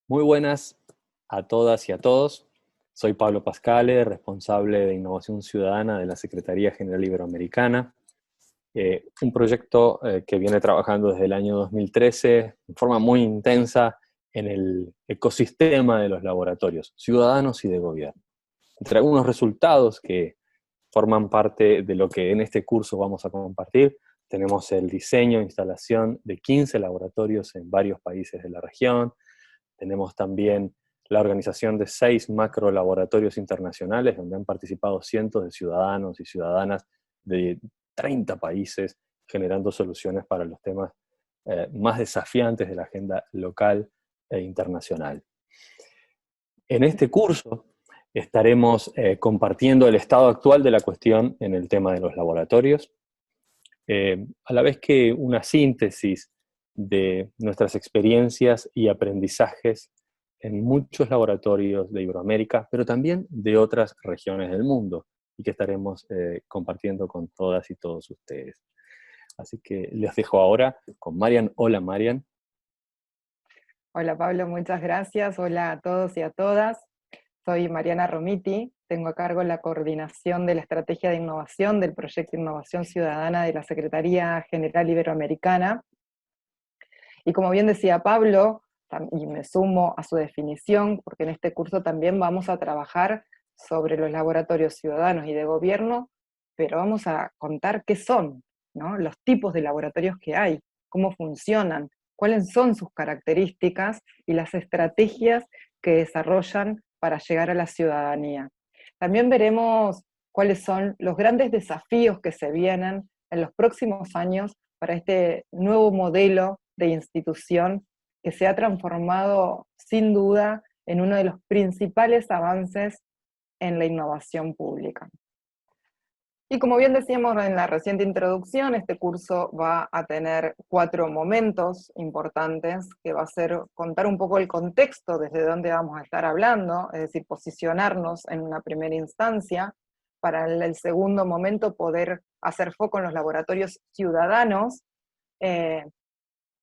Muy buenas a todas y a todos. Soy Pablo Pascale, responsable de Innovación Ciudadana de la Secretaría General Iberoamericana, un proyecto que viene trabajando desde el año 2013 en forma muy intensa en el ecosistema de los laboratorios ciudadanos y de gobierno. Entre algunos resultados que forman parte de lo que en este curso vamos a compartir, tenemos el diseño e instalación de 15 laboratorios en varios países de la región. Tenemos también la organización de 6 macro laboratorios internacionales donde han participado cientos de ciudadanos y ciudadanas de 30 países generando soluciones para los temas más desafiantes de la agenda local e internacional. En este curso estaremos compartiendo el estado actual de la cuestión en el tema de los laboratorios, a la vez que una síntesis de nuestras experiencias y aprendizajes en muchos laboratorios de Iberoamérica, pero también de otras regiones del mundo, y que estaremos compartiendo con todas y todos ustedes. Así que les dejo ahora con Marian. Hola, Marian. Hola Pablo, muchas gracias. Hola a todos y a todas. Soy Mariana Romiti, tengo a cargo la coordinación de la estrategia de innovación del proyecto Innovación Ciudadana de la Secretaría General Iberoamericana. Y como bien decía Pablo, y me sumo a su definición, porque en este curso también vamos a trabajar sobre los laboratorios ciudadanos y de gobierno, pero vamos a contar qué son, ¿no? Los tipos de laboratorios que hay, cómo funcionan, cuáles son sus características y las estrategias que desarrollan para llegar a la ciudadanía. También veremos cuáles son los grandes desafíos que se vienen en los próximos años para este nuevo modelo de institución que se ha transformado sin duda en uno de los principales avances en la innovación pública. Y como bien decíamos en la reciente introducción, este curso va a tener 4 momentos importantes, que va a ser contar un poco el contexto desde donde vamos a estar hablando, es decir, posicionarnos en una primera instancia, para el segundo momento poder hacer foco en los laboratorios ciudadanos,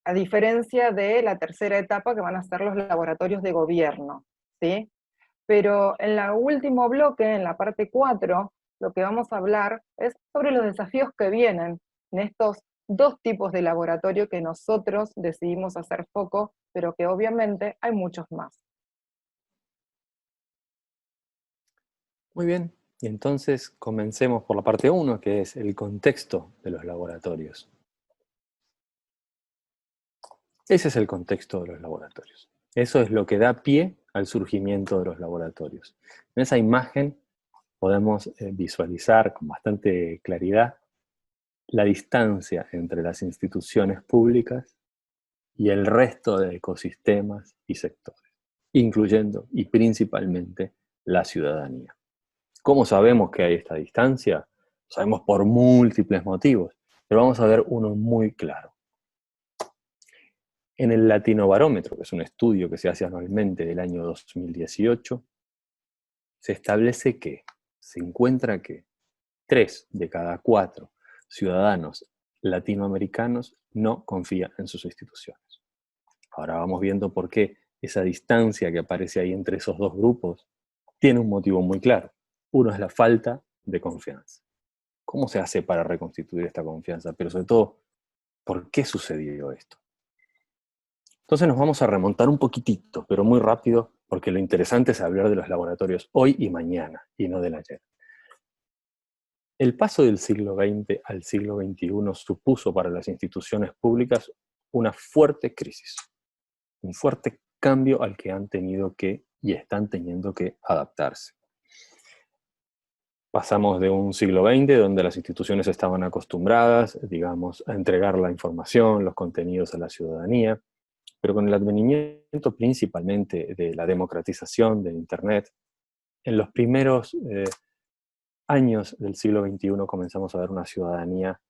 a diferencia de la tercera etapa que van a ser los laboratorios de gobierno, ¿sí? Pero en el último bloque, en la parte 4, lo que vamos a hablar es sobre los desafíos que vienen en estos 2 tipos de laboratorio que nosotros decidimos hacer foco, pero que obviamente hay muchos más. Muy bien, y entonces comencemos por la parte 1, que es el contexto de los laboratorios. Ese es el contexto de los laboratorios. Eso es lo que da pie al surgimiento de los laboratorios. En esa imagen podemos visualizar con bastante claridad la distancia entre las instituciones públicas y el resto de ecosistemas y sectores, incluyendo y principalmente la ciudadanía. ¿Cómo sabemos que hay esta distancia? Lo sabemos por múltiples motivos, pero vamos a ver uno muy claro. En el Latinobarómetro, que es un estudio que se hace anualmente del año 2018, se establece que, se encuentra que 3 de cada 4 ciudadanos latinoamericanos no confían en sus instituciones. Ahora vamos viendo por qué esa distancia que aparece ahí entre esos 2 grupos tiene un motivo muy claro. Uno es la falta de confianza. ¿Cómo se hace para reconstituir esta confianza? Pero sobre todo, ¿por qué sucedió esto? Entonces nos vamos a remontar un poquitito, pero muy rápido, porque lo interesante es hablar de los laboratorios hoy y mañana, y no del ayer. El paso del siglo XX al siglo XXI supuso para las instituciones públicas una fuerte crisis, un fuerte cambio al que han tenido que y están teniendo que adaptarse. Pasamos de un siglo XX donde las instituciones estaban acostumbradas, digamos, a entregar la información, los contenidos a la ciudadanía, pero con el advenimiento principalmente de la democratización de Internet, en los primeros años del siglo XXI comenzamos a ver una ciudadanía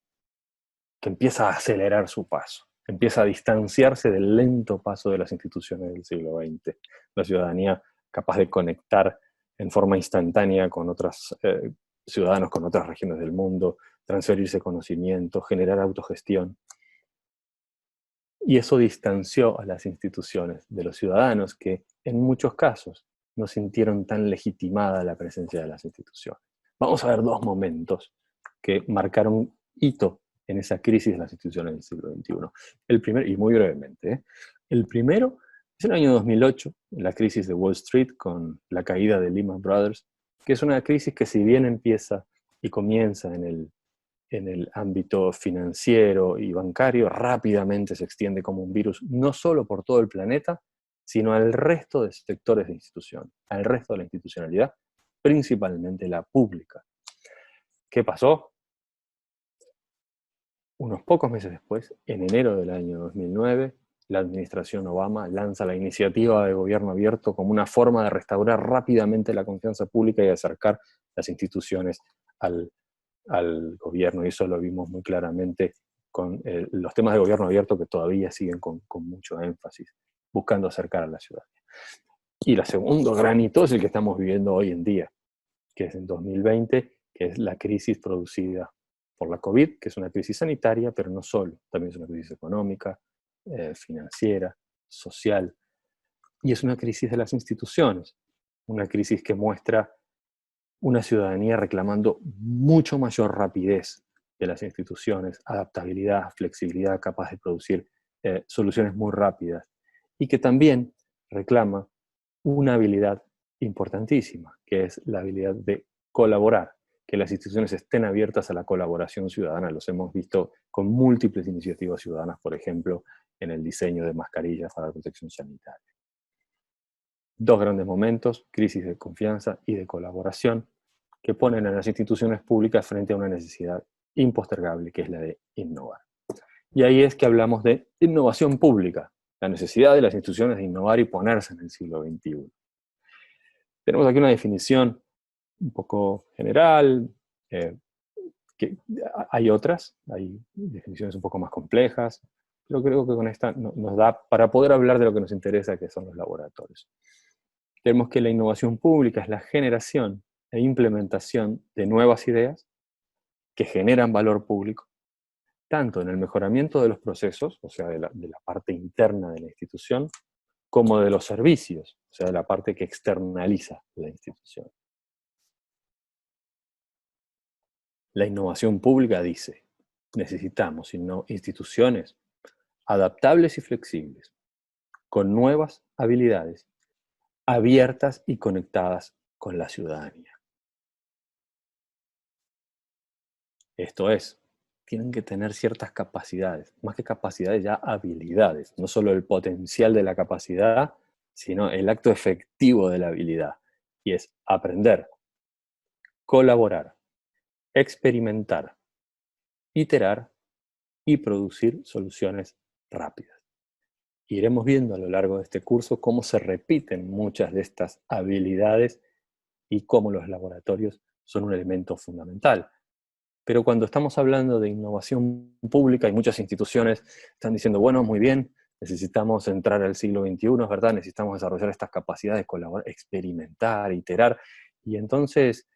que empieza a acelerar su paso, empieza a distanciarse del lento paso de las instituciones del siglo XX. La ciudadanía capaz de conectar en forma instantánea con otros ciudadanos, con otras regiones del mundo, transferirse conocimiento, generar autogestión. Y eso distanció a las instituciones de los ciudadanos que en muchos casos no sintieron tan legitimada la presencia de las instituciones. Vamos a ver dos momentos que marcaron hito en esa crisis de las instituciones del siglo XXI. El primero, y muy brevemente, el primero es el año 2008, la crisis de Wall Street con la caída de Lehman Brothers, que es una crisis que si bien empieza y comienza en el ámbito financiero y bancario, rápidamente se extiende como un virus, no solo por todo el planeta, sino al resto de sectores de institución, al resto de la institucionalidad, principalmente la pública. ¿Qué pasó? Unos pocos meses después, en enero del año 2009, la administración Obama lanza la iniciativa de gobierno abierto como una forma de restaurar rápidamente la confianza pública y acercar las instituciones al gobierno, y eso lo vimos muy claramente con los temas de gobierno abierto que todavía siguen con mucho énfasis, buscando acercar a la ciudadanía. Y el segundo gran hito es el que estamos viviendo hoy en día, que es en 2020, que es la crisis producida por la COVID, que es una crisis sanitaria, pero no solo, también es una crisis económica, financiera, social, y es una crisis de las instituciones, una crisis que muestra una ciudadanía reclamando mucho mayor rapidez de las instituciones, adaptabilidad, flexibilidad, capaz de producir soluciones muy rápidas, y que también reclama una habilidad importantísima, que es la habilidad de colaborar, que las instituciones estén abiertas a la colaboración ciudadana. Los hemos visto con múltiples iniciativas ciudadanas, por ejemplo, en el diseño de mascarillas para la protección sanitaria. Dos grandes momentos, crisis de confianza y de colaboración, que ponen a las instituciones públicas frente a una necesidad impostergable, que es la de innovar. Y ahí es que hablamos de innovación pública, la necesidad de las instituciones de innovar y ponerse en el siglo XXI. Tenemos aquí una definición un poco general, que hay otras, hay definiciones un poco más complejas, pero creo que con esta nos da para poder hablar de lo que nos interesa, que son los laboratorios. Tenemos que la innovación pública es la generación e implementación de nuevas ideas que generan valor público, tanto en el mejoramiento de los procesos, o sea, de la parte interna de la institución, como de los servicios, o sea, de la parte que externaliza la institución. La innovación pública dice, necesitamos instituciones adaptables y flexibles, con nuevas habilidades, abiertas y conectadas con la ciudadanía. Esto es, tienen que tener ciertas capacidades, más que capacidades, ya habilidades, no solo el potencial de la capacidad, sino el acto efectivo de la habilidad, y es aprender, colaborar, experimentar, iterar y producir soluciones rápidas. Iremos viendo a lo largo de este curso cómo se repiten muchas de estas habilidades y cómo los laboratorios son un elemento fundamental. Pero cuando estamos hablando de innovación pública, y muchas instituciones están diciendo, bueno, muy bien, necesitamos entrar al siglo XXI, es verdad, necesitamos desarrollar estas capacidades de colaborar, experimentar, iterar. Y entonces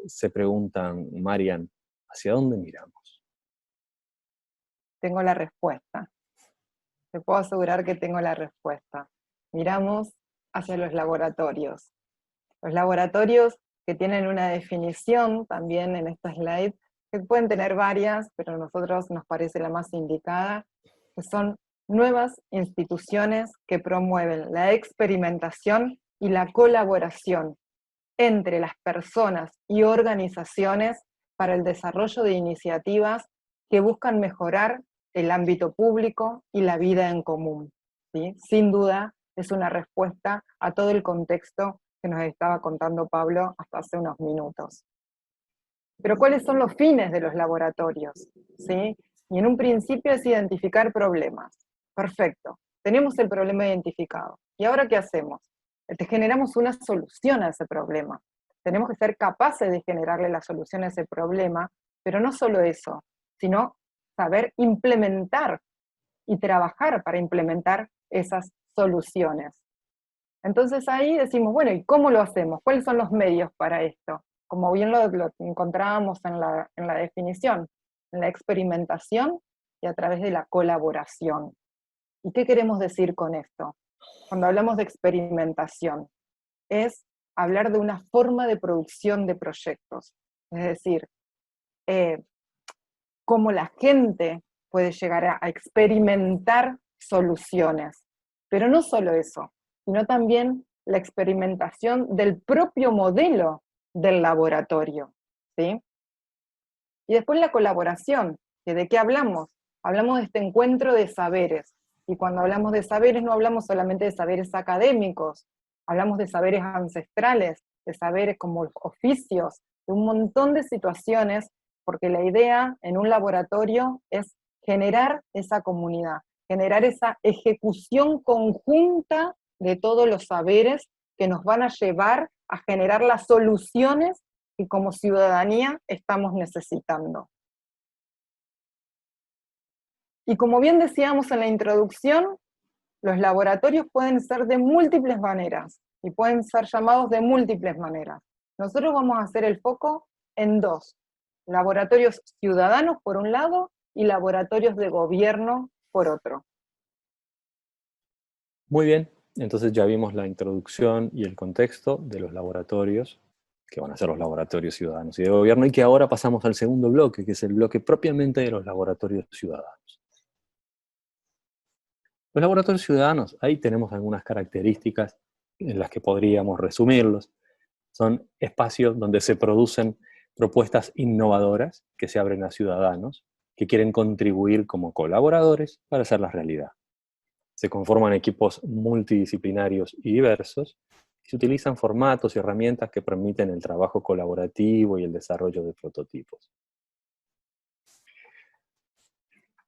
se preguntan, Marian, ¿hacia dónde miramos? Tengo la respuesta. Te puedo asegurar que tengo la respuesta. Miramos hacia los laboratorios. Los laboratorios que tienen una definición también en esta slide, que pueden tener varias, pero a nosotros nos parece la más indicada, que son nuevas instituciones que promueven la experimentación y la colaboración entre las personas y organizaciones para el desarrollo de iniciativas que buscan mejorar el ámbito público y la vida en común. ¿Sí? Sin duda, es una respuesta a todo el contexto que nos estaba contando Pablo hasta hace unos minutos. Pero ¿cuáles son los fines de los laboratorios? ¿Sí? Y en un principio es identificar problemas. Perfecto, tenemos el problema identificado. ¿Y ahora qué hacemos? Generamos una solución a ese problema. Tenemos que ser capaces de generarle la solución a ese problema, pero no solo eso, sino saber implementar y trabajar para implementar esas soluciones. Entonces ahí decimos, bueno, ¿y cómo lo hacemos? ¿Cuáles son los medios para esto? Como bien lo encontrábamos en la definición, en la experimentación y a través de la colaboración. ¿Y qué queremos decir con esto? Cuando hablamos de experimentación, es hablar de una forma de producción de proyectos. Es decir, cómo la gente puede llegar a experimentar soluciones. Pero no solo eso, sino también la experimentación del propio modelo del laboratorio, ¿sí? Y después la colaboración, que ¿de qué hablamos? Hablamos de este encuentro de saberes, y cuando hablamos de saberes no hablamos solamente de saberes académicos, hablamos de saberes ancestrales, de saberes como oficios, de un montón de situaciones, porque la idea en un laboratorio es generar esa comunidad, generar esa ejecución conjunta de todos los saberes que nos van a llevar a generar las soluciones que como ciudadanía estamos necesitando. Y como bien decíamos en la introducción, los laboratorios pueden ser de múltiples maneras y pueden ser llamados de múltiples maneras. Nosotros vamos a hacer el foco en dos: laboratorios ciudadanos por un lado y laboratorios de gobierno por otro. Muy bien, entonces ya vimos la introducción y el contexto de los laboratorios, que van a ser los laboratorios ciudadanos y de gobierno, y que ahora pasamos al segundo bloque, que es el bloque propiamente de los laboratorios ciudadanos. Los laboratorios ciudadanos, ahí tenemos algunas características en las que podríamos resumirlos. Son espacios donde se producen propuestas innovadoras que se abren a ciudadanos que quieren contribuir como colaboradores para hacerlas realidad. Se conforman equipos multidisciplinarios y diversos y se utilizan formatos y herramientas que permiten el trabajo colaborativo y el desarrollo de prototipos.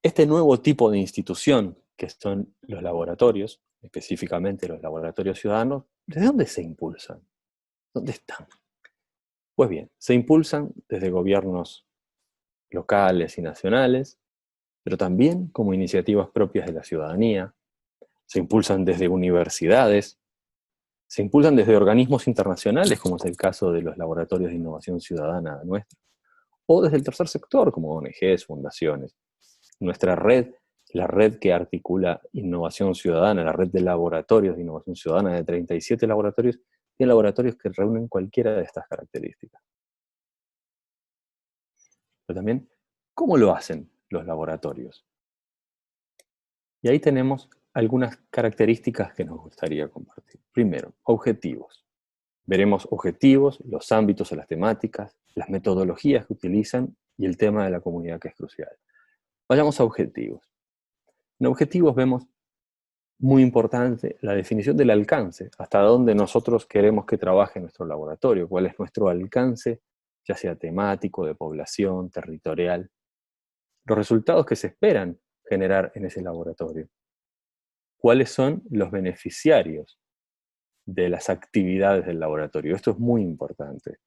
Este nuevo tipo de institución, que son los laboratorios, específicamente los laboratorios ciudadanos, ¿desde dónde se impulsan? ¿Dónde están? Pues bien, se impulsan desde gobiernos locales y nacionales, pero también como iniciativas propias de la ciudadanía. Se impulsan desde universidades, se impulsan desde organismos internacionales, como es el caso de los laboratorios de innovación ciudadana nuestra, o desde el tercer sector, como ONGs, fundaciones. Nuestra red, la red que articula innovación ciudadana, la red de laboratorios de innovación ciudadana de 37 laboratorios, tiene laboratorios que reúnen cualquiera de estas características. Pero también, ¿cómo lo hacen los laboratorios? Y ahí tenemos algunas características que nos gustaría compartir. Primero, objetivos. Veremos objetivos, los ámbitos o las temáticas, las metodologías que utilizan y el tema de la comunidad, que es crucial. Vayamos a objetivos. En objetivos vemos muy importante la definición del alcance, hasta dónde nosotros queremos que trabaje nuestro laboratorio, cuál es nuestro alcance, ya sea temático, de población, territorial, los resultados que se esperan generar en ese laboratorio, cuáles son los beneficiarios de las actividades del laboratorio. Esto es muy importante.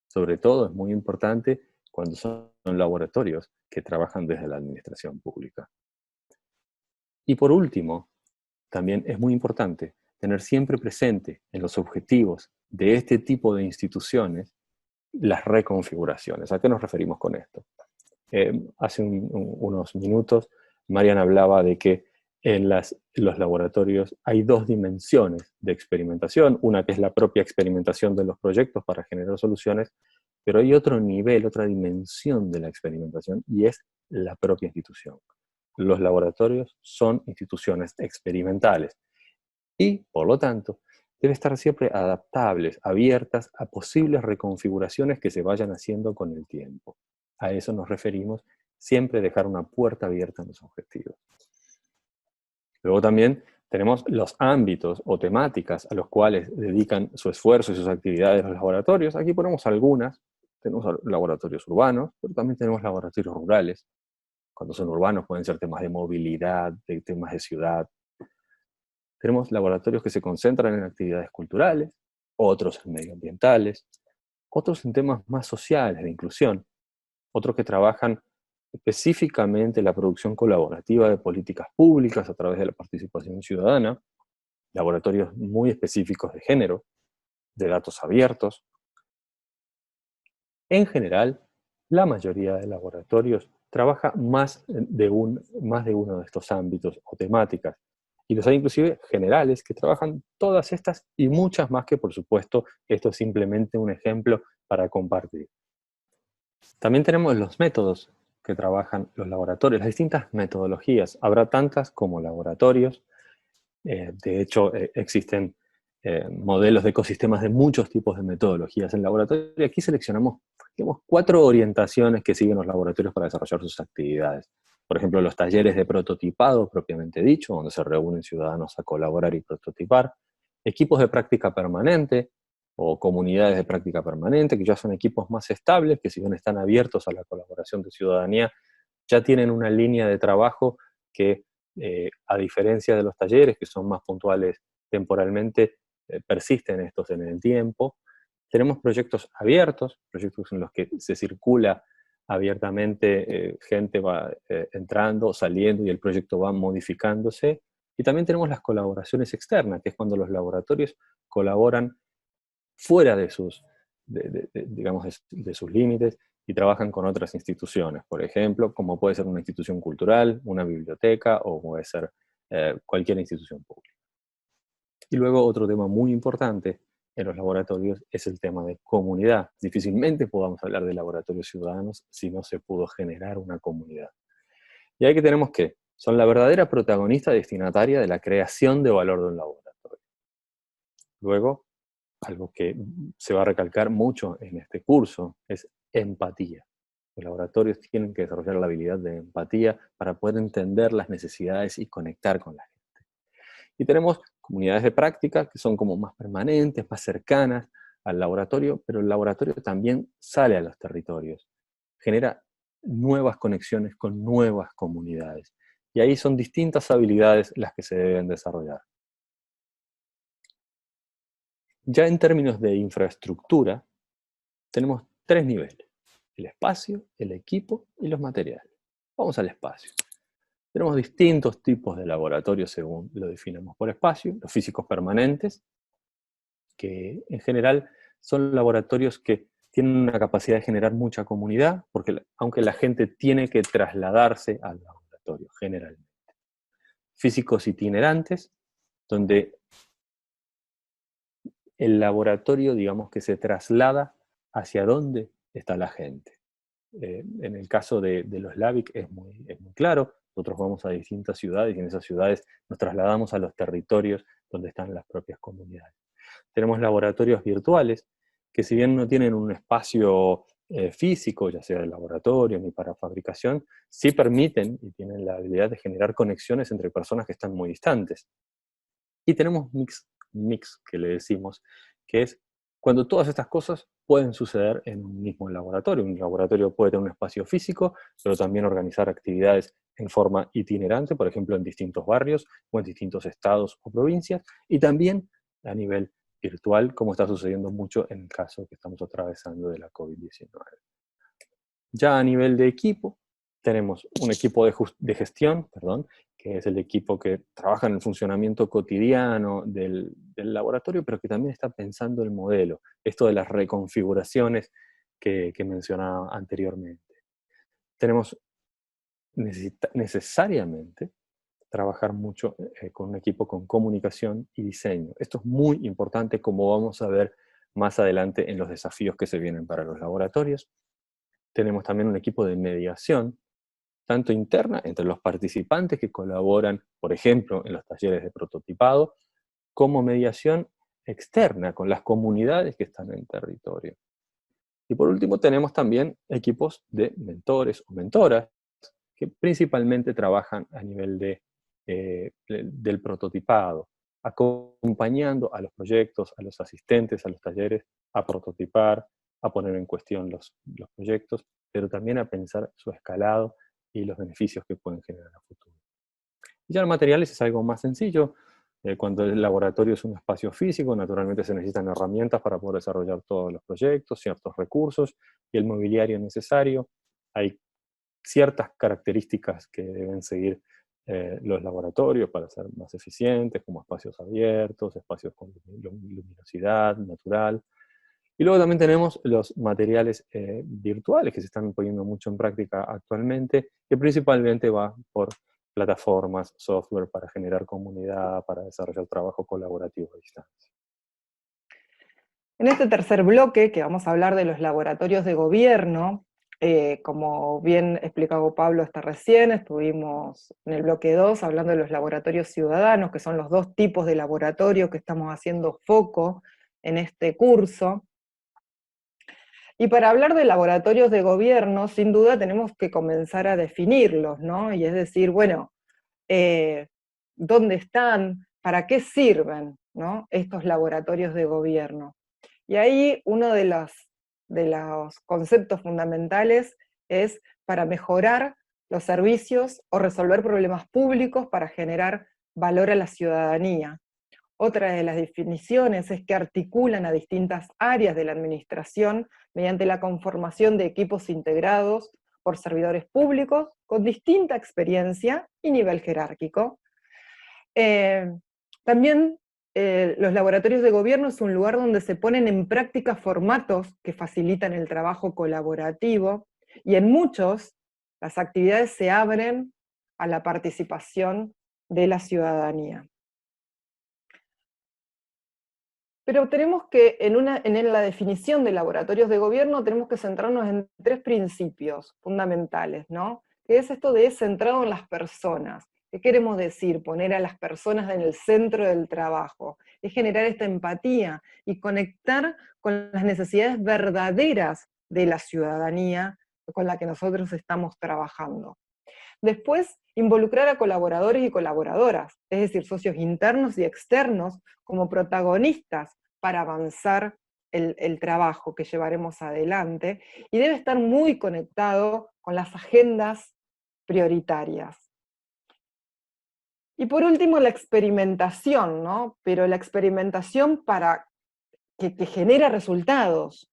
Sobre todo es muy importante cuando son laboratorios que trabajan desde la administración pública. Y por último, también es muy importante tener siempre presente en los objetivos de este tipo de instituciones las reconfiguraciones. ¿A qué nos referimos con esto? Hace unos minutos Marian hablaba de que en los laboratorios hay dos dimensiones de experimentación, una que es la propia experimentación de los proyectos para generar soluciones, pero hay otro nivel, otra dimensión de la experimentación, y es la propia institución. Los laboratorios son instituciones experimentales y, por lo tanto, deben estar siempre adaptables, abiertas a posibles reconfiguraciones que se vayan haciendo con el tiempo. A eso nos referimos, siempre dejar una puerta abierta en los objetivos. Luego también tenemos los ámbitos o temáticas a los cuales dedican su esfuerzo y sus actividades los laboratorios. Aquí ponemos algunas. Tenemos laboratorios urbanos, pero también tenemos laboratorios rurales. Cuando son urbanos pueden ser temas de movilidad, de temas de ciudad. Tenemos laboratorios que se concentran en actividades culturales, otros en medioambientales, otros en temas más sociales, de inclusión, otros que trabajan específicamente la producción colaborativa de políticas públicas a través de la participación ciudadana, laboratorios muy específicos de género, de datos abiertos. En general, la mayoría de laboratorios trabaja más de uno de estos ámbitos o temáticas. Y los hay inclusive generales que trabajan todas estas y muchas más que, por supuesto, esto es simplemente un ejemplo para compartir. También tenemos los métodos que trabajan los laboratorios, las distintas metodologías. Habrá tantas como laboratorios. De hecho, existen modelos de ecosistemas de muchos tipos de metodologías en laboratorio. Y aquí seleccionamos, digamos, 4 orientaciones que siguen los laboratorios para desarrollar sus actividades. Por ejemplo, los talleres de prototipado, propiamente dicho, donde se reúnen ciudadanos a colaborar y prototipar. Equipos de práctica permanente o comunidades de práctica permanente, que ya son equipos más estables, que si bien están abiertos a la colaboración de ciudadanía, ya tienen una línea de trabajo que, a diferencia de los talleres, que son más puntuales temporalmente, persisten estos en el tiempo. Tenemos proyectos abiertos, proyectos en los que se circula abiertamente, gente va entrando, saliendo y el proyecto va modificándose. Y también tenemos las colaboraciones externas, que es cuando los laboratorios colaboran fuera de sus, digamos, de sus límites y trabajan con otras instituciones, por ejemplo, como puede ser una institución cultural, una biblioteca o puede ser cualquier institución pública. Y luego otro tema muy importante en los laboratorios es el tema de comunidad. Difícilmente podamos hablar de laboratorios ciudadanos si no se pudo generar una comunidad. Y ahí que tenemos que son la verdadera protagonista destinataria de la creación de valor de un laboratorio. Luego, algo que se va a recalcar mucho en este curso es empatía. Los laboratorios tienen que desarrollar la habilidad de empatía para poder entender las necesidades y conectar con la gente. Y tenemos comunidades de práctica que son como más permanentes, más cercanas al laboratorio, pero el laboratorio también sale a los territorios, genera nuevas conexiones con nuevas comunidades. Y ahí son distintas habilidades las que se deben desarrollar. Ya en términos de infraestructura, tenemos 3 niveles: el espacio, el equipo y los materiales. Vamos al espacio. Tenemos distintos tipos de laboratorios según lo definamos por espacio. Los físicos permanentes, que en general son laboratorios que tienen una capacidad de generar mucha comunidad, porque aunque la gente tiene que trasladarse al laboratorio generalmente. Físicos itinerantes, donde el laboratorio, digamos que se traslada hacia dónde está la gente. En el caso de los LABIC es muy claro. Nosotros vamos a distintas ciudades y en esas ciudades nos trasladamos a los territorios donde están las propias comunidades. Tenemos laboratorios virtuales que, si bien no tienen un espacio físico, ya sea de laboratorio ni para fabricación, sí permiten y tienen la habilidad de generar conexiones entre personas que están muy distantes. Y tenemos mix que le decimos, que es cuando todas estas cosas pueden suceder en un mismo laboratorio. Un laboratorio puede tener un espacio físico, pero también organizar actividades en forma itinerante, por ejemplo, en distintos barrios o en distintos estados o provincias, y también a nivel virtual, como está sucediendo mucho en el caso que estamos atravesando de la COVID-19. Ya a nivel de equipo, tenemos un equipo de gestión, perdón, que es el equipo que trabaja en el funcionamiento cotidiano del laboratorio, pero que también está pensando el modelo, esto de las reconfiguraciones que mencionaba anteriormente. Tenemos necesariamente trabajar mucho con un equipo con comunicación y diseño. Esto es muy importante, como vamos a ver más adelante en los desafíos que se vienen para los laboratorios. Tenemos también un equipo de mediación, tanto interna entre los participantes que colaboran, por ejemplo, en los talleres de prototipado, como mediación externa con las comunidades que están en el territorio. Y por último tenemos también equipos de mentores o mentoras que principalmente trabajan a nivel del prototipado, acompañando a los proyectos, a los asistentes, a los talleres, a prototipar, a poner en cuestión los proyectos, pero también a pensar su escalado y los beneficios que pueden generar a futuro. Y ya en materiales es algo más sencillo. Cuando el laboratorio es un espacio físico, naturalmente se necesitan herramientas para poder desarrollar todos los proyectos, ciertos recursos y el mobiliario necesario. Hay ciertas características que deben seguir los laboratorios para ser más eficientes, como espacios abiertos, espacios con luminosidad natural. Y luego también tenemos los materiales virtuales que se están poniendo mucho en práctica actualmente, que principalmente va por plataformas, software para generar comunidad, para desarrollar trabajo colaborativo a distancia. En este tercer bloque, que vamos a hablar de los laboratorios de gobierno, como bien explicado Pablo hasta recién, estuvimos en el bloque 2 hablando de los laboratorios ciudadanos, que son los dos tipos de laboratorio que estamos haciendo foco en este curso. Y para hablar de laboratorios de gobierno, sin duda tenemos que comenzar a definirlos, ¿no? Y es decir, bueno, ¿dónde están? ¿Para qué sirven, ¿no?, estos laboratorios de gobierno? Y ahí uno de los conceptos fundamentales es para mejorar los servicios o resolver problemas públicos para generar valor a la ciudadanía. Otra de las definiciones es que articulan a distintas áreas de la administración mediante la conformación de equipos integrados por servidores públicos con distinta experiencia y nivel jerárquico. También los laboratorios de gobierno es un lugar donde se ponen en práctica formatos que facilitan el trabajo colaborativo, y en muchos las actividades se abren a la participación de la ciudadanía. Pero tenemos que, en la definición de laboratorios de gobierno, tenemos que centrarnos en tres principios fundamentales, ¿no? Que es esto de centrado en las personas. ¿Qué queremos decir? Poner a las personas en el centro del trabajo. Es generar esta empatía y conectar con las necesidades verdaderas de la ciudadanía con la que nosotros estamos trabajando. Después, involucrar a colaboradores y colaboradoras, es decir, socios internos y externos, como protagonistas para avanzar el trabajo que llevaremos adelante, y debe estar muy conectado con las agendas prioritarias. Y por último, la experimentación, ¿no? Pero la experimentación para que genera resultados.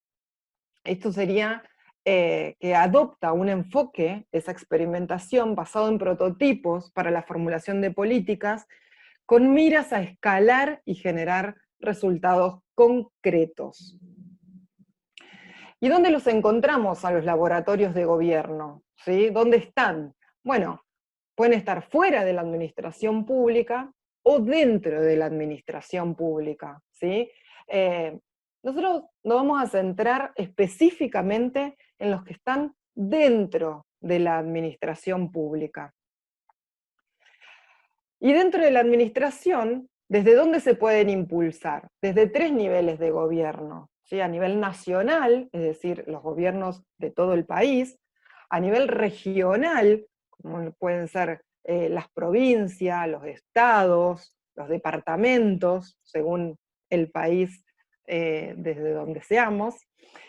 Esto sería que adopta un enfoque, esa experimentación, basado en prototipos para la formulación de políticas, con miras a escalar y generar resultados concretos. ¿Y dónde los encontramos a los laboratorios de gobierno? ¿Sí? ¿Dónde están? Bueno, pueden estar fuera de la administración pública o dentro de la administración pública, ¿sí? Nosotros nos vamos a centrar específicamente en los que están dentro de la administración pública. Y dentro de la administración, ¿desde dónde se pueden impulsar? Desde tres niveles de gobierno, ¿sí? A nivel nacional, es decir, los gobiernos de todo el país; a nivel regional, como pueden ser las provincias, los estados, los departamentos, según el país desde donde seamos;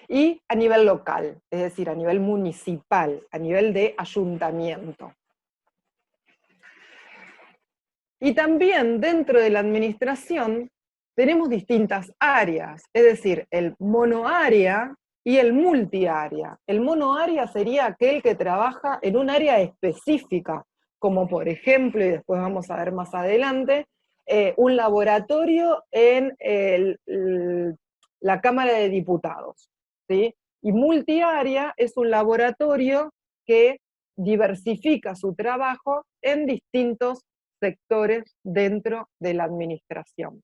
y a nivel local, es decir, a nivel municipal, a nivel de ayuntamiento. Y también dentro de la administración tenemos distintas áreas, es decir, el monoárea y el multiárea. El monoárea sería aquel que trabaja en un área específica, como por ejemplo, y después vamos a ver más adelante, un laboratorio en la Cámara de Diputados, ¿sí? Y multiárea es un laboratorio que diversifica su trabajo en distintos sectores dentro de la administración.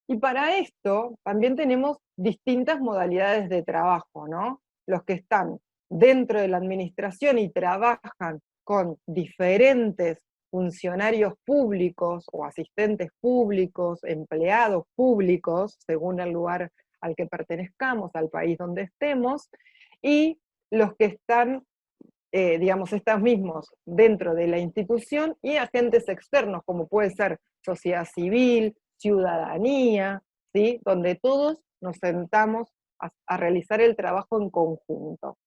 Y para esto también tenemos distintas modalidades de trabajo, ¿no? Los que están dentro de la administración y trabajan con diferentes funcionarios públicos o asistentes públicos, empleados públicos, según el lugar al que pertenezcamos, al país donde estemos, y los que están digamos, estos mismos dentro de la institución, y agentes externos, como puede ser sociedad civil, ciudadanía, ¿sí? Donde todos nos sentamos a realizar el trabajo en conjunto.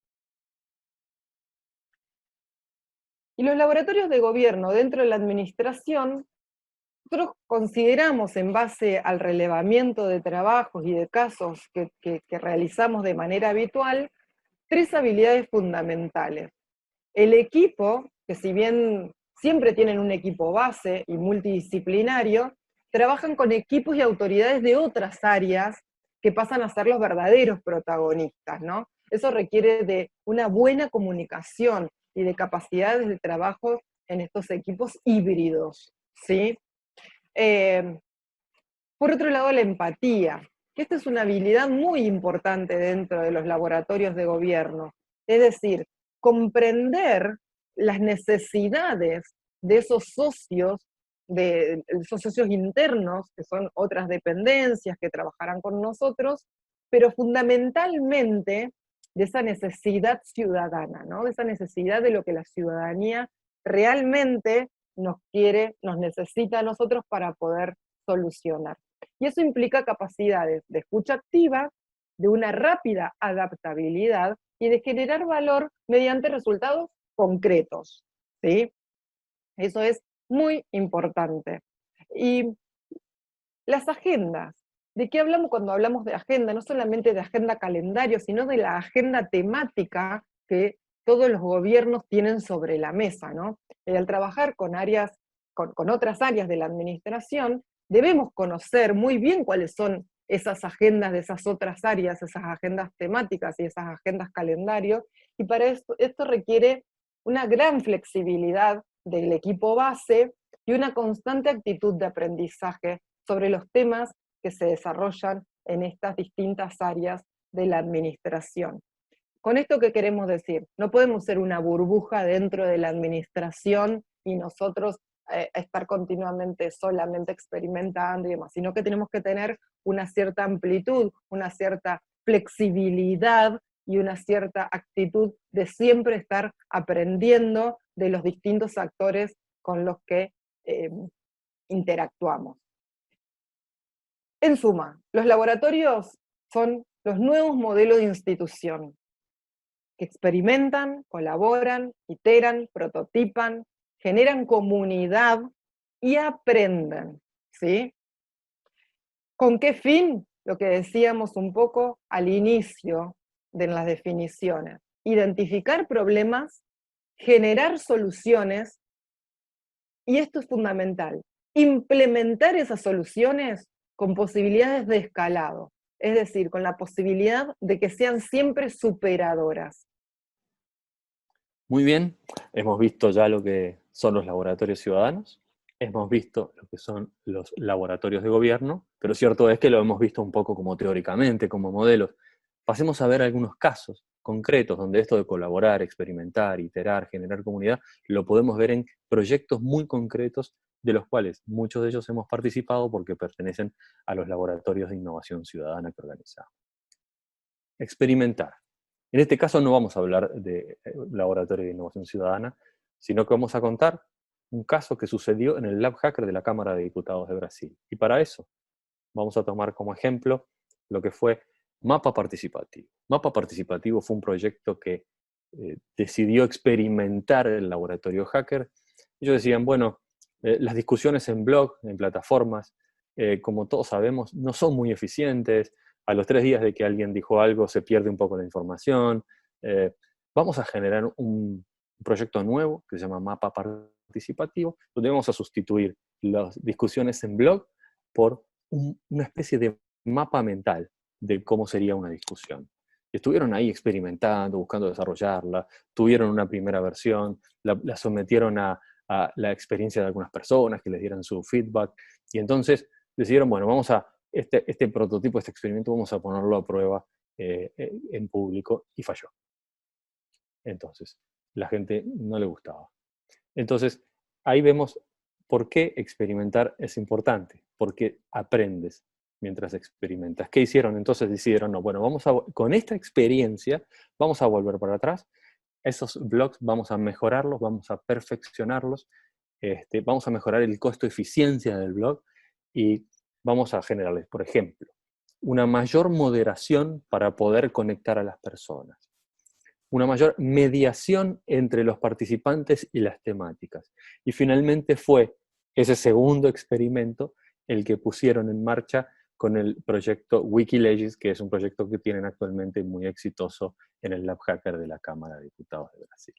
Y los laboratorios de gobierno dentro de la administración, nosotros consideramos, en base al relevamiento de trabajos y de casos que realizamos de manera habitual, tres habilidades fundamentales. El equipo, que si bien siempre tienen un equipo base y multidisciplinario, trabajan con equipos y autoridades de otras áreas que pasan a ser los verdaderos protagonistas, ¿no? Eso requiere de una buena comunicación y de capacidades de trabajo en estos equipos híbridos, ¿sí? Por otro lado, la empatía, que esta es una habilidad muy importante dentro de los laboratorios de gobierno. Es decir, comprender las necesidades de esos socios, de esos socios internos, que son otras dependencias que trabajarán con nosotros, pero fundamentalmente de esa necesidad ciudadana, ¿no? De esa necesidad de lo que la ciudadanía realmente nos quiere, nos necesita a nosotros para poder solucionar. Y eso implica capacidades de escucha activa, de una rápida adaptabilidad y de generar valor mediante resultados concretos, ¿sí? Eso es muy importante. Y las agendas. ¿De qué hablamos cuando hablamos de agenda? No solamente de agenda calendario, sino de la agenda temática que todos los gobiernos tienen sobre la mesa, ¿no? Al trabajar con áreas, con otras áreas de la administración, debemos conocer muy bien cuáles son esas agendas de esas otras áreas, esas agendas temáticas y esas agendas calendario, y para esto requiere una gran flexibilidad del equipo base y una constante actitud de aprendizaje sobre los temas que se desarrollan en estas distintas áreas de la administración. ¿Con esto qué queremos decir? No podemos ser una burbuja dentro de la administración y nosotros estar continuamente solamente experimentando y demás, sino que tenemos que tener una cierta amplitud, una cierta flexibilidad y una cierta actitud de siempre estar aprendiendo de los distintos actores con los que interactuamos. En suma, los laboratorios son los nuevos modelos de institución que experimentan, colaboran, iteran, prototipan, generan comunidad y aprenden, ¿sí? ¿Con qué fin? Lo que decíamos un poco al inicio de las definiciones. Identificar problemas, generar soluciones, y esto es fundamental, implementar esas soluciones con posibilidades de escalado, es decir, con la posibilidad de que sean siempre superadoras. Muy bien, hemos visto ya lo que son los laboratorios ciudadanos, hemos visto lo que son los laboratorios de gobierno, pero cierto es que lo hemos visto un poco como teóricamente, como modelos. Pasemos a ver algunos casos concretos donde esto de colaborar, experimentar, iterar, generar comunidad, lo podemos ver en proyectos muy concretos de los cuales muchos de ellos hemos participado porque pertenecen a los laboratorios de innovación ciudadana que organizamos. Experimentar. En este caso no vamos a hablar de laboratorio de innovación ciudadana, sino que vamos a contar un caso que sucedió en el Lab Hacker de la Cámara de Diputados de Brasil. Y para eso vamos a tomar como ejemplo lo que fue Mapa Participativo. Mapa Participativo fue un proyecto que decidió experimentar el laboratorio hacker. Ellos decían, bueno, las discusiones en blog, en plataformas, como todos sabemos, no son muy eficientes. A los 3 días de que alguien dijo algo se pierde un poco la información. Vamos a generar un proyecto nuevo que se llama Mapa Participativo, donde vamos a sustituir las discusiones en blog por una especie de mapa mental de cómo sería una discusión. Estuvieron ahí experimentando, buscando desarrollarla, tuvieron una primera versión, la sometieron a la experiencia de algunas personas que les dieran su feedback, y entonces decidieron, bueno, vamos a, este prototipo, este experimento, vamos a ponerlo a prueba en público, y falló. Entonces, la gente no le gustaba. Entonces, ahí vemos por qué experimentar es importante, porque aprendes mientras experimentas. ¿Qué hicieron? Entonces decidieron, no, bueno, con esta experiencia vamos a volver para atrás, esos blogs vamos a mejorarlos, vamos a perfeccionarlos, vamos a mejorar el costo-eficiencia del blog y vamos a generarles, por ejemplo, una mayor moderación para poder conectar a las personas, una mayor mediación entre los participantes y las temáticas. Y finalmente fue ese segundo experimento el que pusieron en marcha con el proyecto Wikileaks, que es un proyecto que tienen actualmente muy exitoso en el Lab Hacker de la Cámara de Diputados de Brasil.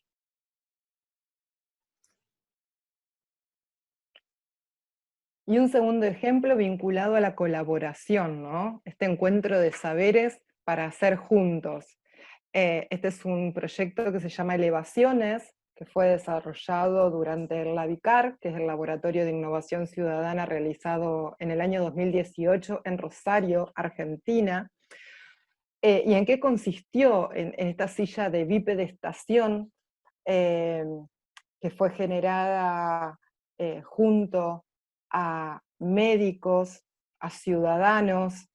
Y un segundo ejemplo vinculado a la colaboración, ¿no? Este encuentro de saberes para hacer juntos. Este es un proyecto que se llama Elevaciones, que fue desarrollado durante el LABICAR, que es el Laboratorio de Innovación Ciudadana realizado en el año 2018 en Rosario, Argentina. ¿Y en qué consistió en esta silla de bipedestación eh, que fue generada junto a médicos, a ciudadanos,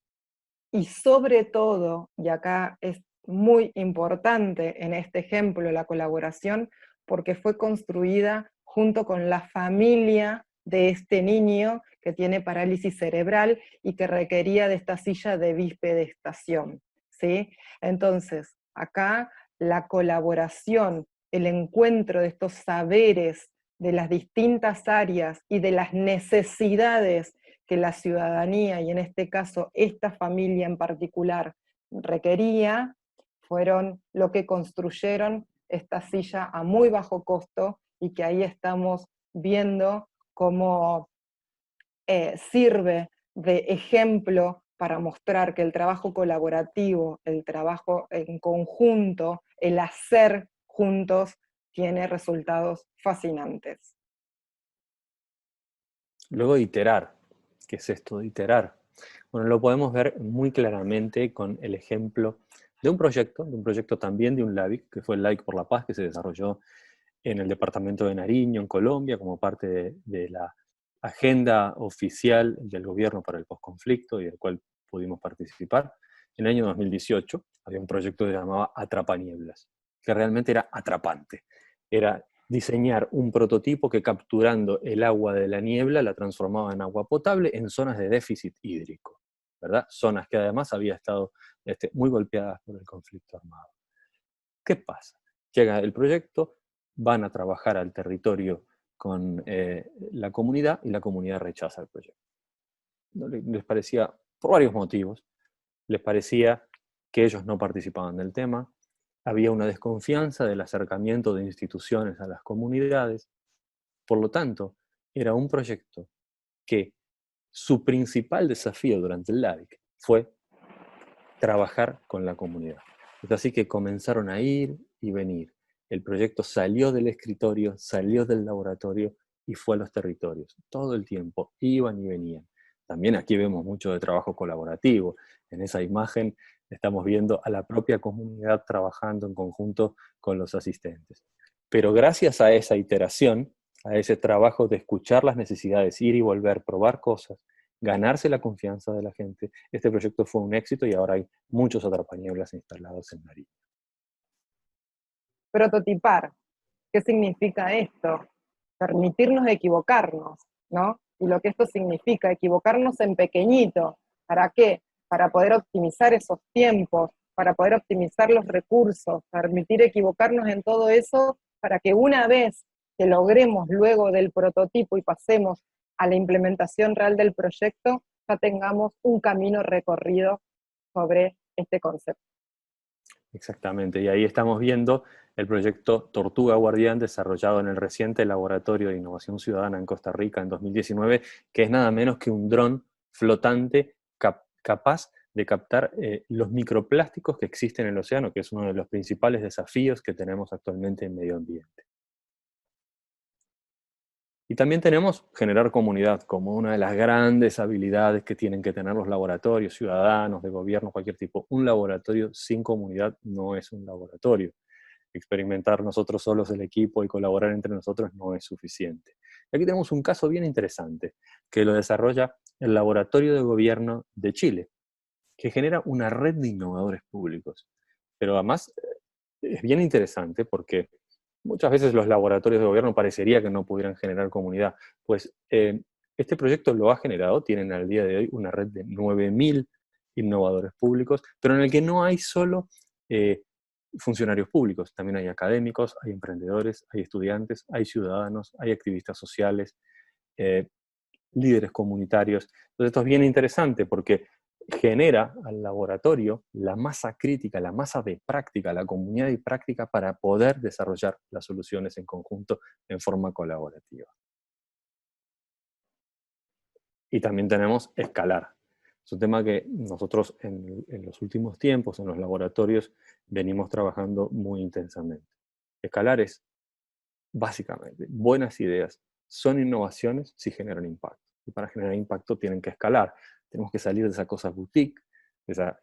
y sobre todo, y acá es muy importante en este ejemplo la colaboración, porque fue construida junto con la familia de este niño que tiene parálisis cerebral y que requería de esta silla de bipedestación, ¿sí? Entonces, acá la colaboración, el encuentro de estos saberes de las distintas áreas y de las necesidades que la ciudadanía, y en este caso esta familia en particular, requería, fueron lo que construyeron esta silla a muy bajo costo y que ahí estamos viendo cómo sirve de ejemplo para mostrar que el trabajo colaborativo, el trabajo en conjunto, el hacer juntos, tiene resultados fascinantes. Luego de iterar. ¿Qué es esto de iterar? Bueno, lo podemos ver muy claramente con el ejemplo de un proyecto también de un LABIC, que fue el LABIC por la Paz, que se desarrolló en el departamento de Nariño, en Colombia, como parte de la agenda oficial del gobierno para el posconflicto y del cual pudimos participar. En el año 2018 había un proyecto que se llamaba Atrapanieblas, que realmente era atrapante. Era diseñar un prototipo que, capturando el agua de la niebla, la transformaba en agua potable en zonas de déficit hídrico, ¿verdad? Zonas que además habían estado muy golpeadas por el conflicto armado. ¿Qué pasa? Llega el proyecto, van a trabajar al territorio con la comunidad y la comunidad rechaza el proyecto. No les parecía, por varios motivos, les parecía que ellos no participaban del tema, había una desconfianza del acercamiento de instituciones a las comunidades, por lo tanto, era un proyecto que su principal desafío durante el LABIC fue trabajar con la comunidad. Es así que comenzaron a ir y venir. El proyecto salió del escritorio, salió del laboratorio y fue a los territorios. Todo el tiempo iban y venían. También aquí vemos mucho de trabajo colaborativo. En esa imagen estamos viendo a la propia comunidad trabajando en conjunto con los asistentes. Pero gracias a esa iteración, a ese trabajo de escuchar las necesidades, ir y volver, probar cosas, ganarse la confianza de la gente, este proyecto fue un éxito y ahora hay muchos atrapanieblas instalados en Nariño. Prototipar. ¿Qué significa esto? Permitirnos equivocarnos, ¿no? Y lo que esto significa, equivocarnos en pequeñito. ¿Para qué? Para poder optimizar esos tiempos, para poder optimizar los recursos, permitir equivocarnos en todo eso, para que una vez que logremos luego del prototipo y pasemos a la implementación real del proyecto, ya tengamos un camino recorrido sobre este concepto. Exactamente, y ahí estamos viendo el proyecto Tortuga Guardián desarrollado en el reciente Laboratorio de Innovación Ciudadana en Costa Rica en 2019, que es nada menos que un dron flotante capaz de captar los microplásticos que existen en el océano, que es uno de los principales desafíos que tenemos actualmente en medio ambiente. Y también tenemos generar comunidad como una de las grandes habilidades que tienen que tener los laboratorios, ciudadanos, de gobierno, cualquier tipo. Un laboratorio sin comunidad no es un laboratorio. Experimentar nosotros solos el equipo y colaborar entre nosotros no es suficiente. Y aquí tenemos un caso bien interesante que lo desarrolla el Laboratorio de Gobierno de Chile, que genera una red de innovadores públicos. Pero además es bien interesante porque muchas veces los laboratorios de gobierno parecería que no pudieran generar comunidad. Pues este proyecto lo ha generado, tienen al día de hoy una red de 9.000 innovadores públicos, pero en el que no hay solo funcionarios públicos, también hay académicos, hay emprendedores, hay estudiantes, hay ciudadanos, hay activistas sociales, eh, líderes comunitarios. Entonces esto es bien interesante porque genera al laboratorio la masa crítica, la masa de práctica, la comunidad de práctica para poder desarrollar las soluciones en conjunto en forma colaborativa. Y también tenemos escalar. Es un tema que nosotros en los últimos tiempos, en los laboratorios, venimos trabajando muy intensamente. Escalar es, básicamente, buenas ideas son innovaciones si generan impacto. Y para generar impacto tienen que escalar. Tenemos que salir de esa cosa boutique, de esa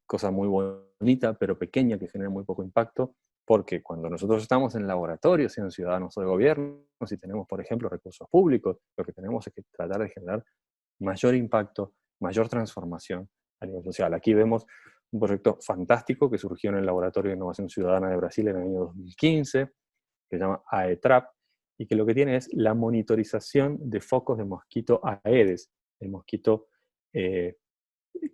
cosa muy bonita, pero pequeña, que genera muy poco impacto, porque cuando nosotros estamos en laboratorios, sean ciudadanos o de gobierno, si tenemos, por ejemplo, recursos públicos, lo que tenemos es que tratar de generar mayor impacto, mayor transformación a nivel social. Aquí vemos un proyecto fantástico que surgió en el Laboratorio de Innovación Ciudadana de Brasil en el año 2015, que se llama AETRAP, y que lo que tiene es la monitorización de focos de mosquito Aedes, el mosquito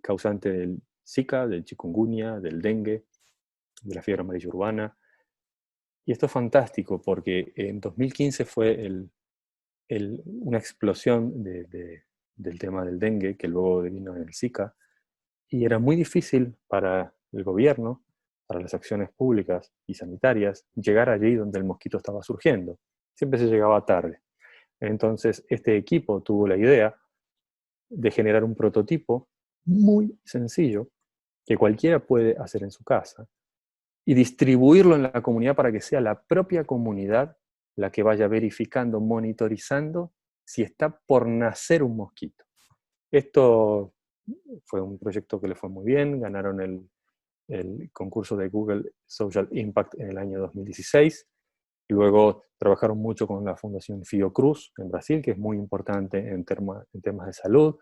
causante del Zika, del chikungunya, del dengue, de la fiebre amarilla urbana. Y esto es fantástico porque en 2015 fue una explosión del tema del dengue, que luego vino en el Zika, y era muy difícil para el gobierno, para las acciones públicas y sanitarias, llegar allí donde el mosquito estaba surgiendo. Siempre se llegaba tarde. Entonces, este equipo tuvo la idea de generar un prototipo muy sencillo que cualquiera puede hacer en su casa y distribuirlo en la comunidad para que sea la propia comunidad la que vaya verificando, monitorizando si está por nacer un mosquito. Esto fue un proyecto que le fue muy bien, ganaron el concurso de Google Social Impact en el año 2016, y luego trabajaron mucho con la Fundación Fiocruz en Brasil, que es muy importante en temas de salud.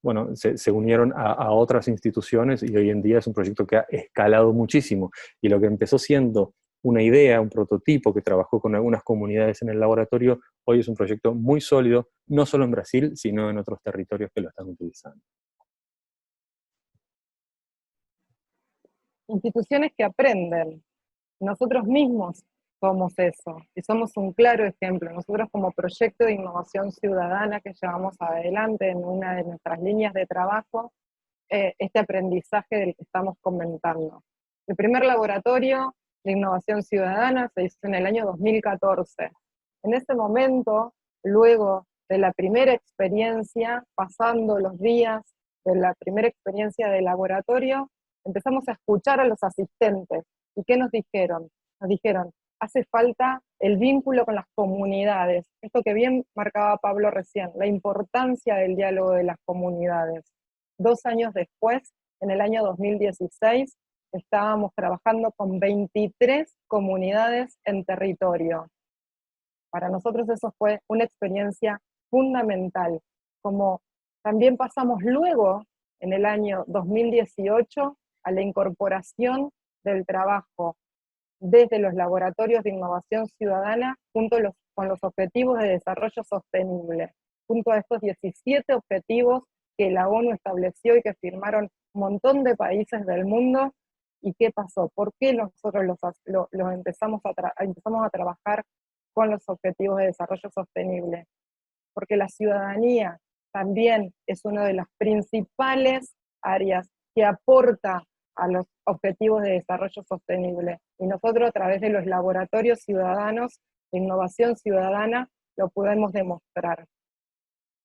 Bueno, se unieron a otras instituciones y hoy en día es un proyecto que ha escalado muchísimo. Y lo que empezó siendo una idea, un prototipo que trabajó con algunas comunidades en el laboratorio, hoy es un proyecto muy sólido, no solo en Brasil, sino en otros territorios que lo están utilizando. Instituciones que aprenden. Nosotros mismos somos eso, y somos un claro ejemplo. Nosotros como proyecto de innovación ciudadana que llevamos adelante en una de nuestras líneas de trabajo, este aprendizaje del que estamos comentando. El primer laboratorio de innovación ciudadana se hizo en el año 2014. En ese momento, luego de la primera experiencia, pasando los días de la primera experiencia de laboratorio, empezamos a escuchar a los asistentes. ¿Y qué nos dijeron? Nos dijeron, hace falta el vínculo con las comunidades. Esto que bien marcaba Pablo recién, la importancia del diálogo de las comunidades. 2 años después, en el año 2016, estábamos trabajando con 23 comunidades en territorio. Para nosotros eso fue una experiencia fundamental. Como también pasamos luego, en el año 2018, a la incorporación del trabajo desde los laboratorios de innovación ciudadana con los objetivos de desarrollo sostenible, junto a estos 17 objetivos que la ONU estableció y que firmaron un montón de países del mundo. ¿Y qué pasó? ¿Por qué nosotros los empezamos a trabajar con los objetivos de desarrollo sostenible? Porque la ciudadanía también es una de las principales áreas que aporta a los objetivos de desarrollo sostenible. Y nosotros a través de los laboratorios ciudadanos de innovación ciudadana lo podemos demostrar.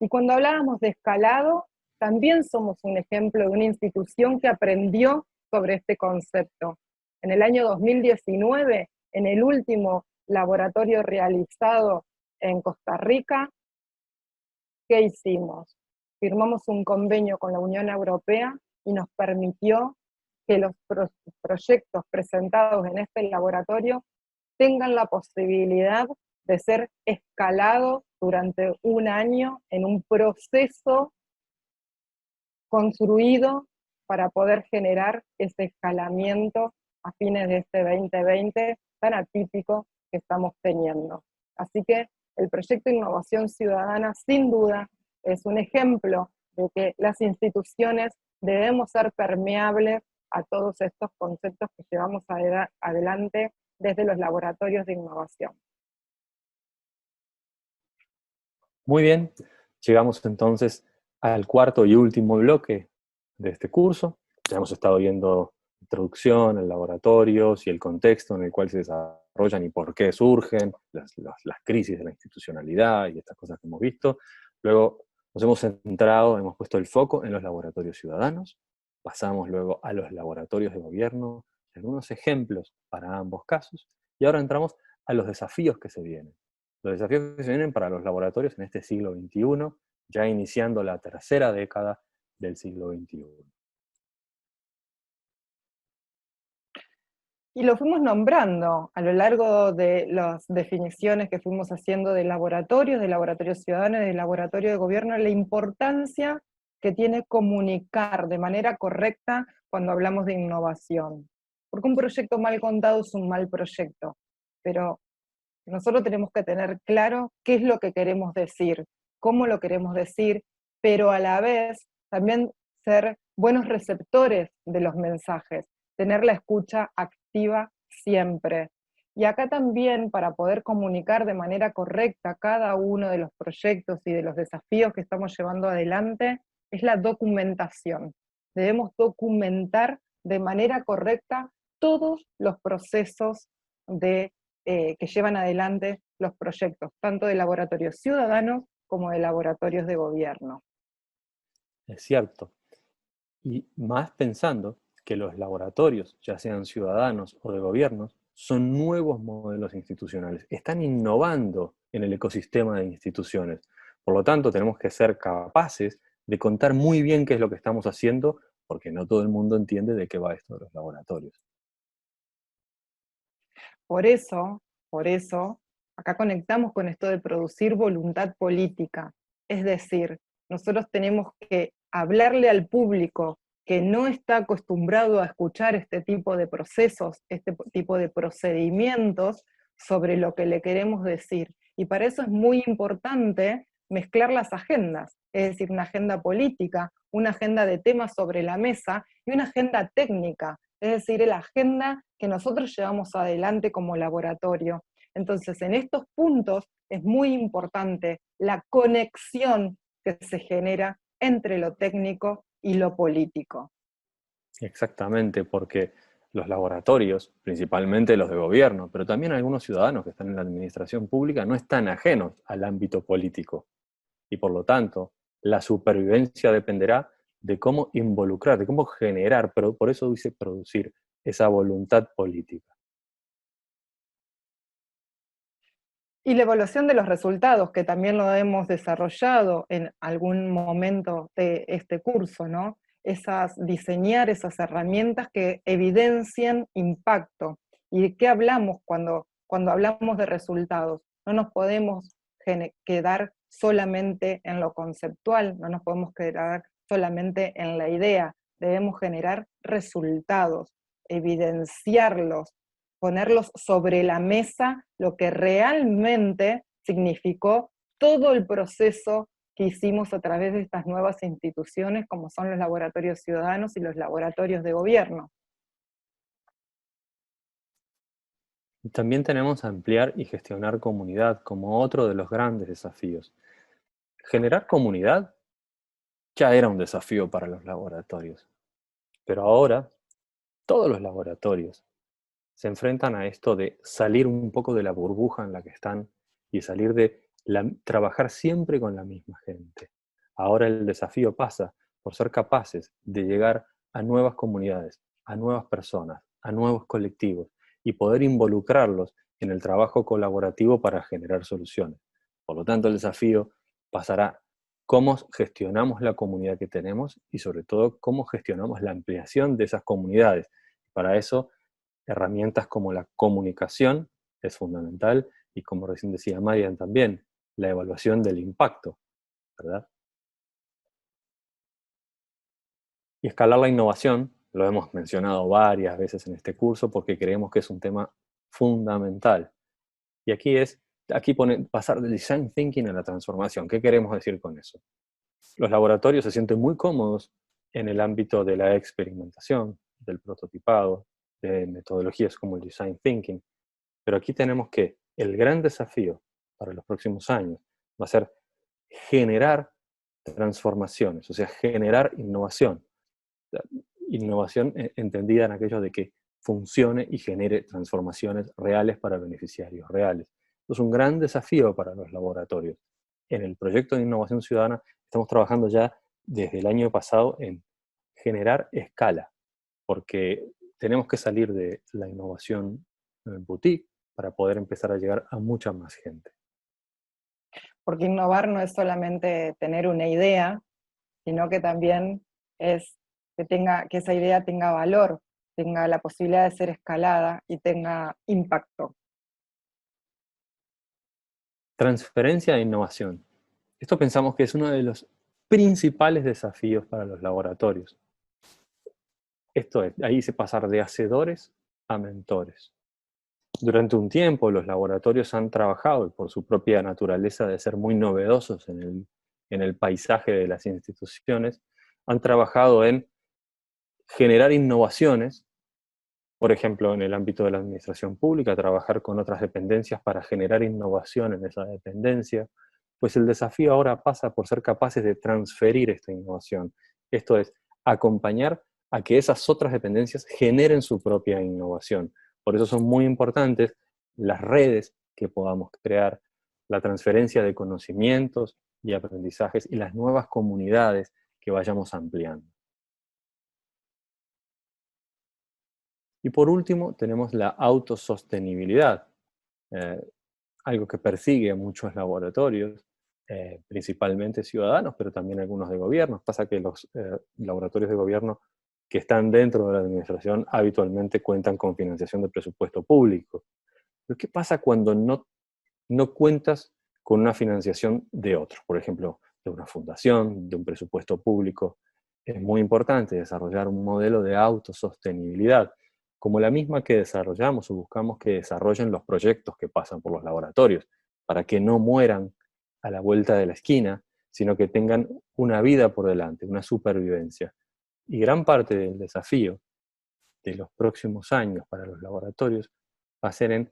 Y cuando hablábamos de escalado, también somos un ejemplo de una institución que aprendió sobre este concepto. En el año 2019, en el último laboratorio realizado en Costa Rica, ¿qué hicimos? Firmamos un convenio con la Unión Europea y nos permitió que los proyectos presentados en este laboratorio tengan la posibilidad de ser escalados durante un año en un proceso construido para poder generar ese escalamiento a fines de este 2020 tan atípico que estamos teniendo. Así que el proyecto de innovación ciudadana sin duda es un ejemplo de que las instituciones debemos ser permeables a todos estos conceptos que llevamos adelante desde los laboratorios de innovación. Muy bien, llegamos entonces al cuarto y último bloque de este curso. Ya hemos estado viendo introducción, el laboratorios y el contexto en el cual se desarrollan y por qué surgen las crisis de la institucionalidad y estas cosas que hemos visto. Luego Nos hemos centrado, hemos puesto el foco en los laboratorios ciudadanos, pasamos luego a los laboratorios de gobierno, algunos ejemplos para ambos casos, y ahora entramos a los desafíos que se vienen. Los desafíos que se vienen para los laboratorios en este siglo XXI, ya iniciando la tercera década del siglo XXI. Y lo fuimos nombrando a lo largo de las definiciones que fuimos haciendo de laboratorios ciudadanos, de laboratorio de gobierno, la importancia que tiene comunicar de manera correcta cuando hablamos de innovación. Porque un proyecto mal contado es un mal proyecto, pero nosotros tenemos que tener claro qué es lo que queremos decir, cómo lo queremos decir, pero a la vez también ser buenos receptores de los mensajes, tener la escucha activa siempre. Y acá también, para poder comunicar de manera correcta cada uno de los proyectos y de los desafíos que estamos llevando adelante, es la documentación. Debemos documentar de manera correcta todos los procesos que llevan adelante los proyectos, tanto de laboratorios ciudadanos como de laboratorios de gobierno. Es cierto. Y más pensando que los laboratorios, ya sean ciudadanos o de gobiernos, son nuevos modelos institucionales, están innovando en el ecosistema de instituciones. Por lo tanto, tenemos que ser capaces de contar muy bien qué es lo que estamos haciendo, porque no todo el mundo entiende de qué va esto de los laboratorios. Por eso, acá conectamos con esto de producir voluntad política. Es decir, nosotros tenemos que hablarle al público que no está acostumbrado a escuchar este tipo de procesos, este tipo de procedimientos sobre lo que le queremos decir. Y para eso es muy importante mezclar las agendas, es decir, una agenda política, una agenda de temas sobre la mesa y una agenda técnica, es decir, la agenda que nosotros llevamos adelante como laboratorio. Entonces, en estos puntos es muy importante la conexión que se genera entre lo técnico y lo político. Exactamente, porque los laboratorios, principalmente los de gobierno, pero también algunos ciudadanos que están en la administración pública, no están ajenos al ámbito político. Y por lo tanto, la supervivencia dependerá de cómo involucrar, de cómo generar, pero por eso dice producir, esa voluntad política. Y la evaluación de los resultados, que también lo hemos desarrollado en algún momento de este curso, ¿no? Diseñar esas herramientas que evidencien impacto. ¿Y de qué hablamos cuando hablamos de resultados? No nos podemos quedar solamente en lo conceptual, no nos podemos quedar solamente en la idea, debemos generar resultados, evidenciarlos, ponerlos sobre la mesa lo que realmente significó todo el proceso que hicimos a través de estas nuevas instituciones, como son los laboratorios ciudadanos y los laboratorios de gobierno. Y también tenemos a ampliar y gestionar comunidad como otro de los grandes desafíos. Generar comunidad ya era un desafío para los laboratorios, pero ahora todos los laboratorios se enfrentan a esto de salir un poco de la burbuja en la que están y salir de trabajar siempre con la misma gente. Ahora el desafío pasa por ser capaces de llegar a nuevas comunidades, a nuevas personas, a nuevos colectivos y poder involucrarlos en el trabajo colaborativo para generar soluciones. Por lo tanto, el desafío pasará cómo gestionamos la comunidad que tenemos y sobre todo cómo gestionamos la ampliación de esas comunidades. Para eso herramientas como la comunicación es fundamental y como recién decía Marian también, la evaluación del impacto, ¿verdad? Y escalar la innovación, lo hemos mencionado varias veces en este curso porque creemos que es un tema fundamental. Y aquí pone pasar del design thinking a la transformación. ¿Qué queremos decir con eso? Los laboratorios se sienten muy cómodos en el ámbito de la experimentación, del prototipado, de metodologías como el design thinking. Pero aquí tenemos que el gran desafío para los próximos años va a ser generar transformaciones, o sea, generar innovación. Innovación entendida en aquello de que funcione y genere transformaciones reales para beneficiarios reales. Esto es un gran desafío para los laboratorios. en el proyecto de innovación ciudadana estamos trabajando ya desde el año pasado en generar escala, porque tenemos que salir de la innovación boutique para poder empezar a llegar a mucha más gente. Porque innovar no es solamente tener una idea, sino que también es que esa idea tenga valor, tenga la posibilidad de ser escalada y tenga impacto. Transferencia e innovación. Esto pensamos que es uno de los principales desafíos para los laboratorios. Esto es, ahí se pasar de hacedores a mentores. Durante un tiempo los laboratorios han trabajado, y por su propia naturaleza de ser muy novedosos en el paisaje de las instituciones, han trabajado en generar innovaciones, por ejemplo, en el ámbito de la administración pública, trabajar con otras dependencias para generar innovación en esa dependencia, pues el desafío ahora pasa por ser capaces de transferir esta innovación. Esto es, acompañar a que esas otras dependencias generen su propia innovación. Por eso son muy importantes las redes que podamos crear, la transferencia de conocimientos y aprendizajes y las nuevas comunidades que vayamos ampliando. Y por último, tenemos la autosostenibilidad, eh, algo que persigue a muchos laboratorios, principalmente ciudadanos, pero también algunos de gobiernos. Pasa que los laboratorios de gobierno que están dentro de la administración habitualmente cuentan con financiación de presupuesto público. Pero ¿qué pasa cuando no cuentas con una financiación de otro? Por ejemplo, de una fundación, de un presupuesto público. Es muy importante desarrollar un modelo de autosostenibilidad, como la misma que desarrollamos o buscamos que desarrollen los proyectos que pasan por los laboratorios, para que no mueran a la vuelta de la esquina, sino que tengan una vida por delante, una supervivencia. Y gran parte del desafío de los próximos años para los laboratorios va a ser en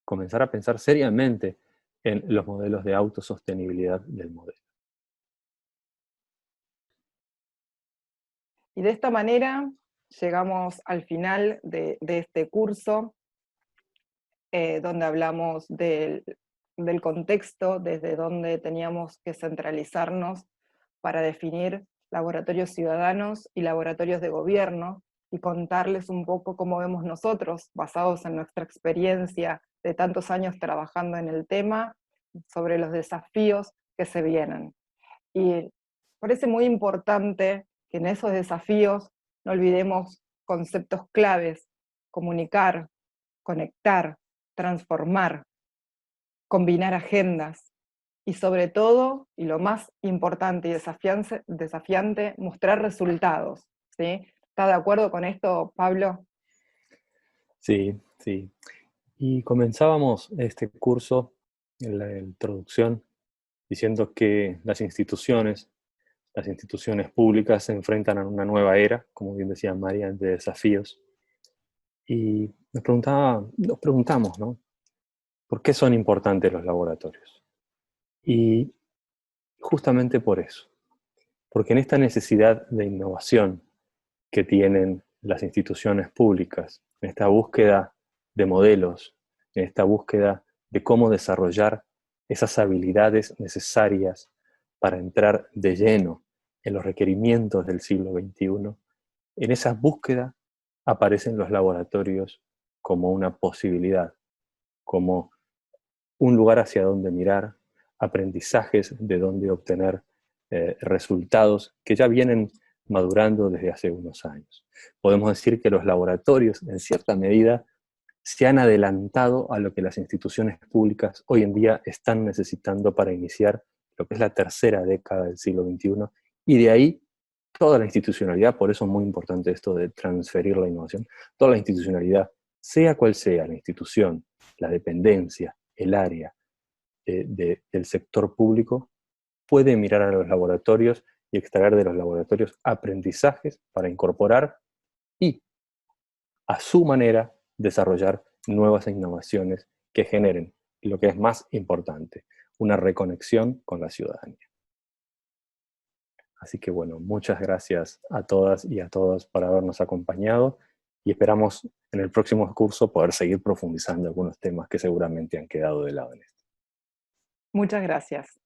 comenzar a pensar seriamente en los modelos de autosostenibilidad del modelo. Y de esta manera llegamos al final de este curso, donde hablamos del contexto, desde donde teníamos que centralizarnos para definir laboratorios ciudadanos y laboratorios de gobierno, y contarles un poco cómo vemos nosotros, basados en nuestra experiencia de tantos años trabajando en el tema, sobre los desafíos que se vienen. Y parece muy importante que en esos desafíos no olvidemos conceptos claves: comunicar, conectar, transformar, combinar agendas, y sobre todo, y lo más importante y desafiante, mostrar resultados, ¿sí? ¿Está de acuerdo con esto, Pablo? Sí, sí. Y comenzábamos este curso en la introducción diciendo que las instituciones públicas se enfrentan a una nueva era, como bien decía María, de desafíos. Y nos preguntamos, ¿no? ¿Por qué son importantes los laboratorios? Y justamente por eso, porque en esta necesidad de innovación que tienen las instituciones públicas, en esta búsqueda de modelos, en esta búsqueda de cómo desarrollar esas habilidades necesarias para entrar de lleno en los requerimientos del siglo XXI, en esa búsqueda aparecen los laboratorios como una posibilidad, como un lugar hacia donde mirar, aprendizajes de donde obtener resultados que ya vienen madurando desde hace unos años. Podemos decir que los laboratorios, en cierta medida, se han adelantado a lo que las instituciones públicas hoy en día están necesitando para iniciar lo que es la tercera década del siglo XXI, y de ahí toda la institucionalidad. Por eso es muy importante esto de transferir la innovación, toda la institucionalidad, sea cual sea la institución, la dependencia, el área del sector público, puede mirar a los laboratorios y extraer de los laboratorios aprendizajes para incorporar y, a su manera, desarrollar nuevas innovaciones que generen lo que es más importante, una reconexión con la ciudadanía. Así que bueno, muchas gracias a todas y a todos por habernos acompañado, y esperamos en el próximo curso poder seguir profundizando algunos temas que seguramente han quedado de lado en esto. Muchas gracias.